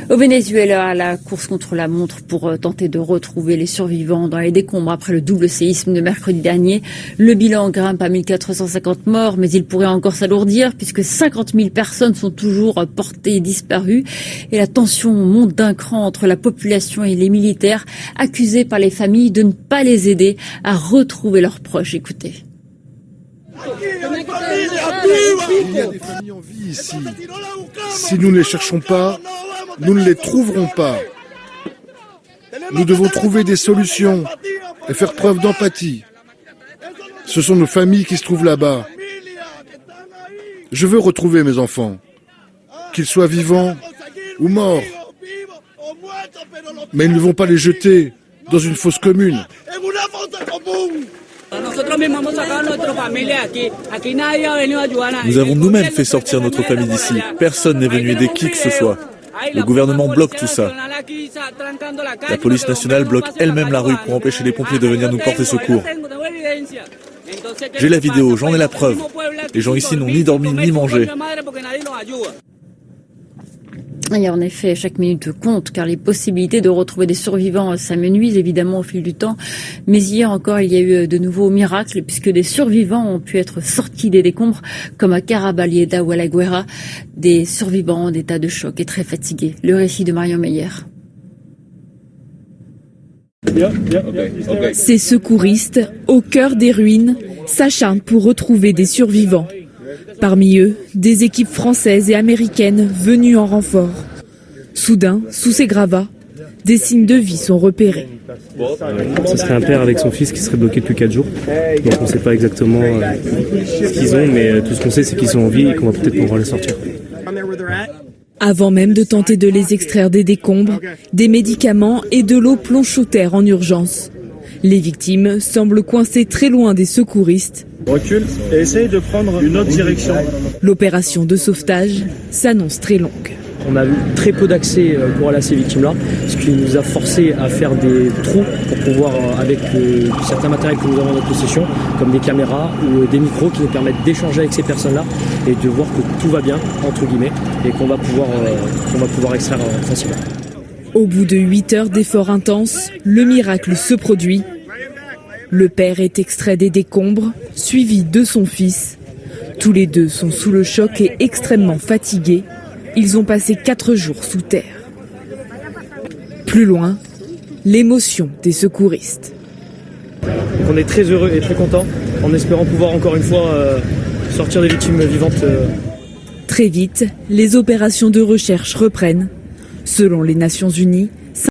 Au Venezuela, la course contre la montre pour tenter de retrouver les survivants dans les décombres après le double séisme de mercredi dernier. Le bilan grimpe à 1450 morts, mais il pourrait encore s'alourdir puisque 50 000 personnes sont toujours portées disparues. Et la tension monte d'un cran entre la population et les militaires, accusés par les familles de ne pas les aider à retrouver leurs proches. Écoutez. Il y a des familles en vie ici. Si nous ne les cherchons pas, nous ne les trouverons pas. Nous devons trouver des solutions et faire preuve d'empathie. Ce sont nos familles qui se trouvent là-bas. Je veux retrouver mes enfants, qu'ils soient vivants ou morts. Mais ils ne vont pas les jeter dans une fosse commune. Nous avons nous-mêmes fait sortir notre famille d'ici. Personne n'est venu aider qui que ce soit. Le gouvernement bloque tout ça. La police nationale bloque elle-même la rue pour empêcher les pompiers de venir nous porter secours. J'ai la vidéo, j'en ai la preuve. Les gens ici n'ont ni dormi ni mangé. Et en effet, chaque minute compte, car les possibilités de retrouver des survivants s'amenuisent évidemment au fil du temps. Mais hier encore, il y a eu de nouveaux miracles, puisque des survivants ont pu être sortis des décombres, comme à Caraballeda ou à La Guera, des survivants en état de choc et très fatigués. Le récit de Marion Meyer. Ces secouristes, au cœur des ruines, s'acharnent pour retrouver des survivants. Parmi eux, des équipes françaises et américaines venues en renfort. Soudain, sous ces gravats, des signes de vie sont repérés. Ce serait un père avec son fils qui serait bloqué depuis 4 jours. Donc on ne sait pas exactement ce qu'ils ont, mais tout ce qu'on sait, c'est qu'ils sont en vie et qu'on va peut-être pouvoir les sortir. Avant même de tenter de les extraire des décombres, des médicaments et de l'eau plongent sous terre en urgence. Les victimes semblent coincées très loin des secouristes. Recule et essaye de prendre une autre direction. L'opération de sauvetage s'annonce très longue. On a eu très peu d'accès pour aller à ces victimes-là, ce qui nous a forcé à faire des trous pour pouvoir, avec certains matériels que nous avons en notre possession, comme des caméras ou des micros qui nous permettent d'échanger avec ces personnes-là et de voir que tout va bien, entre guillemets, et qu'on va pouvoir extraire facilement. Au bout de 8 heures d'efforts intenses, le miracle se produit. Le père est extrait des décombres, suivi de son fils. Tous les deux sont sous le choc et extrêmement fatigués. Ils ont passé 4 jours sous terre. Plus loin, l'émotion des secouristes. On est très heureux et très contents, en espérant pouvoir encore une fois sortir des victimes vivantes. Très vite, les opérations de recherche reprennent. Selon les Nations Unies,